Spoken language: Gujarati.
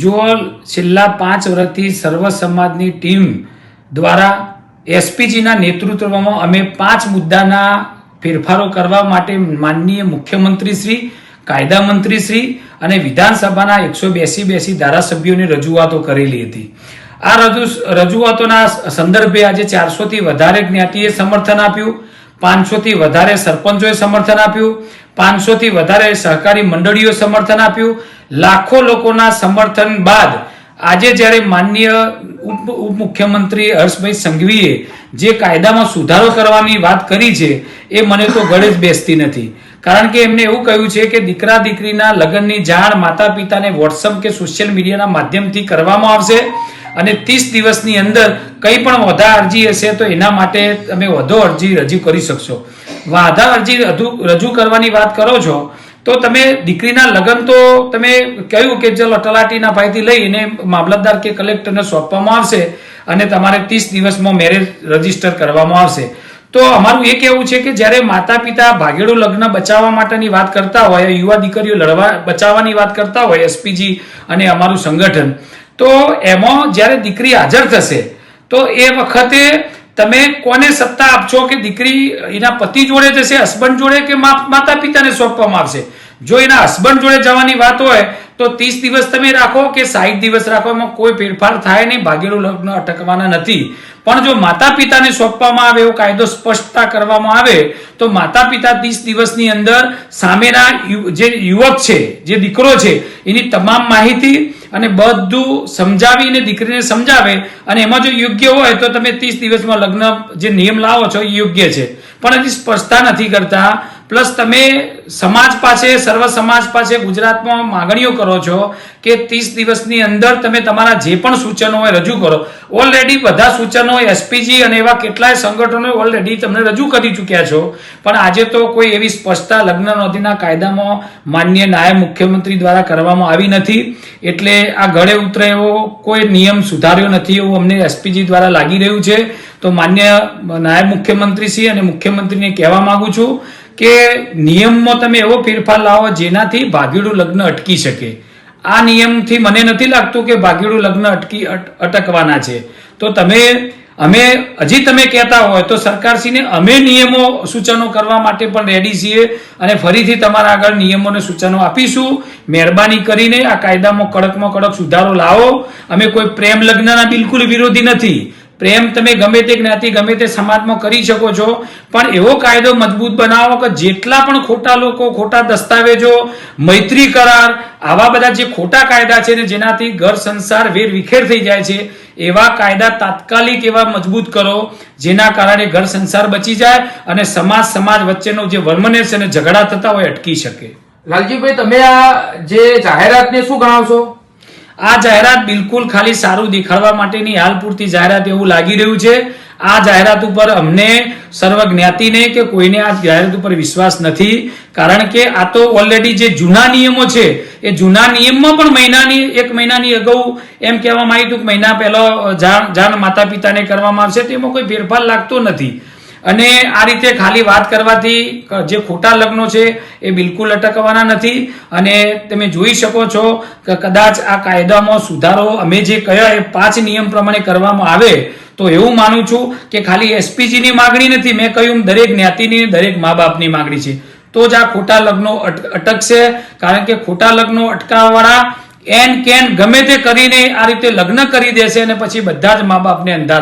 જો છેલ્લા 5 વર્ષથી સર્વ સમાજની ટીમ દ્વારા એસપીજીના નેતૃત્વમાં અમે 5 મુદ્દાના ફેરફારો કરવા માટે માનનીય મુખ્યમંત્રી શ્રી, કાયદા મંત્રી શ્રી અને વિધાનસભાના 182 ધારાસભ્યોને રજૂઆતો કરેલી હતી. આ રજૂઆતોના સંદર્ભે આજે 400 થી વધારે જ્ઞાતિએ સમર્થન આપ્યું, 500 થી વધારે સરપંચોએ સમર્થન આપ્યું, 500 થી વધારે સહકારી મંડળીઓ સમર્થન આપ્યું. લાખો લોકોના સમર્થન બાદ આજે જ્યારે માનનીય ઉપમુખ્યમંત્રી હર્ષભાઈ સંઘવીએ જે કાયદામાં સુધારો કરવાની વાત કરી છે એ મને તો ગળે જ બેસતી નથી. કારણ કે એમને એવું કહ્યું છે કે દીકરા દીકરીના લગ્નની જાણ માતા પિતાને વોટ્સઅપ કે સોશિયલ મીડિયાના માધ્યમથી કરવામાં આવશે અને 30 દિવસની અંદર કંઈ પણ વધા અરજી હશે તો એના માટે તમે વધુ અરજી રજૂ કરી શકશો. વધા અરજી રજૂ કરવાની વાત કરો છો તો તમે દીકરીના લગ્ન તો તમે કહ્યું કે ચલો તલાટીના ભાઈથી લઈને મામલતદાર કે કલેક્ટરને સોંપવામાં આવશે અને તમારે 30 દિવસમાં મેરેજ રજીસ્ટર કરવામાં આવશે. તો અમારું એ કહેવું છે કે જ્યારે માતા પિતા ભાગેડું લગ્ન બચાવવા માટેની વાત કરતા હોય, યુવા દીકરીઓ બચાવવાની વાત કરતા હોય એસપીજી અને અમારું સંગઠન, તો એમાં જ્યારે દીકરી હાજર થશે તો એ વખતે તમે કોને સત્તા આપશો કે દીકરી એના પતિ જોડે જશે, હસબન્ડ જોડે, કે માતા પિતાને સોંપવામાં આવશે? જો એના હસબન્ડ જોડે જવાની વાત હોય તો 30 દિવસ તમે રાખો કે 60 દિવસ રાખો, એમાં કોઈ ફેરફાર થાય નહીં, ભાગેડું લગ્ન અટકવાના નથી. પણ જો માતા પિતાને સોંપવામાં આવે એવો કાયદો સ્પષ્ટતા કરવામાં આવે તો માતા પિતા 30 દિવસની અંદર સામેના જે યુવક છે, જે દીકરો છે, એની તમામ માહિતી અને બધું સમજાવીને દીકરીને સમજાવે અને એમાં જો યોગ્ય હોય તો તમે 30 દિવસમાં લગ્ન જે નિયમ લાવો છો એ યોગ્ય છે. પણ હજી સ્પષ્ટતા નથી કરતા. પ્લસ તમે સમાજ પાસે, સર્વ સમાજ પાસે ગુજરાતમાં માગણીઓ કરો છો કે 30 દિવસની અંદર તમે તમારા જે પણ સૂચનો હોય રજૂ કરો. ઓલરેડી બધા સૂચનો એસપીજી અને એવા કેટલાય સંગઠનો ઓલરેડી તમને રજૂ કરી ચૂક્યા છો, પણ આજે તો કોઈ એવી સ્પષ્ટતા લગ્ન નોંધણીના કાયદામાં માન્ય નાયબ મુખ્યમંત્રી દ્વારા કરવામાં આવી નથી. એટલે આ ગળે ઉતરે એવો કોઈ નિયમ સુધાર્યો નથી એવું અમને એસપીજી દ્વારા લાગી રહ્યું છે. તો માન્ય નાયબ મુખ્યમંત્રી શ્રી અને મુખ્યમંત્રીને કહેવા માંગુ છું કે નિયમમાં તમે એવો ફેરફાર લાવો જેનાથી ભાગેડું લગ્ન અટકી શકે. આ નિયમથી મને નથી લાગતું કે ભાગેડું લગ્ન અટકવાના છે. તો અમે હજી તમે કહેતા હોય તો સરકારશ્રીને અમે નિયમો સૂચનો કરવા માટે પણ રેડી છીએ અને ફરીથી તમારા આગળ નિયમોને સૂચનો આપીશું. મહેરબાની કરીને આ કાયદામાં કડકમાં કડક સુધારો લાવો. અમે કોઈ પ્રેમ લગ્નના બિલકુલ વિરોધી નથી. પ્રેમ તમે ગમે તે જ્ઞાતિ, ગમે તે સમાજમાં કરી શકો છો, પણ એવો કાયદો મજબૂત બનાવો કે જેટલા પણ ખોટા લોકો, ખોટા દસ્તાવેજો, મૈત્રી કરાર, આવા બધા જે ખોટા કાયદા છે ને જેનાથી ઘર સંસાર વેર વિખેર થઈ જાય છે, એવા કાયદા તાત્કાલિક એવા મજબૂત કરો જેના કારણે ઘર સંસાર બચી જાય અને સમાજ વચ્ચેનો જે વરમનેસ અને ઝઘડા થતા હોય અટકી શકે. લાલજીભાઈ, તમે આ જે જાહેરાતને શું ગણાવશો? આ જાહેરાત બિલકુલ ખાલી સારું દેખાડવા માટેની હાલ પૂરતી જાહેરાત એવું લાગી રહ્યું છે. આ જાહેરાત ઉપર અમને સર્વ જ્ઞાતિને કે કોઈને આ જાહેરાત ઉપર વિશ્વાસ નથી. કારણ કે આ તો ઓલરેડી જે જૂના નિયમો છે એ જૂના નિયમમાં પણ 1 મહિનાની અગાઉ એમ કહેવામાં આવ્યું હતું કે મહિના પહેલા જાણ માતા પિતાને કરવામાં આવશે. તેમાં કોઈ ફેરફાર લાગતો નથી. અને આ રીતે ખાલી વાત કરવાથી જે ખોટા લગ્નો છે એ બિલકુલ અટકવાના નથી. અને તમે જોઈ શકો છો કે કદાચ આ કાયદામાં સુધારો અમે જે કહ્યા એ 5 નિયમ પ્રમાણે કરવામાં આવે તો એવું માનું છું કે ખાલી એસપીજીની માગણી નથી, મેં કહ્યું દરેક જ્ઞાતિની, દરેક મા બાપની માગણી છે. તો જ આ ખોટા લગ્નો અટકશે. કારણ કે ખોટા લગ્નો અટકાવવાળા ગમે તે કરીને આ રીતે લગ્ન કરી દેશે અને પછી બધા જ મા બાપને અંધારા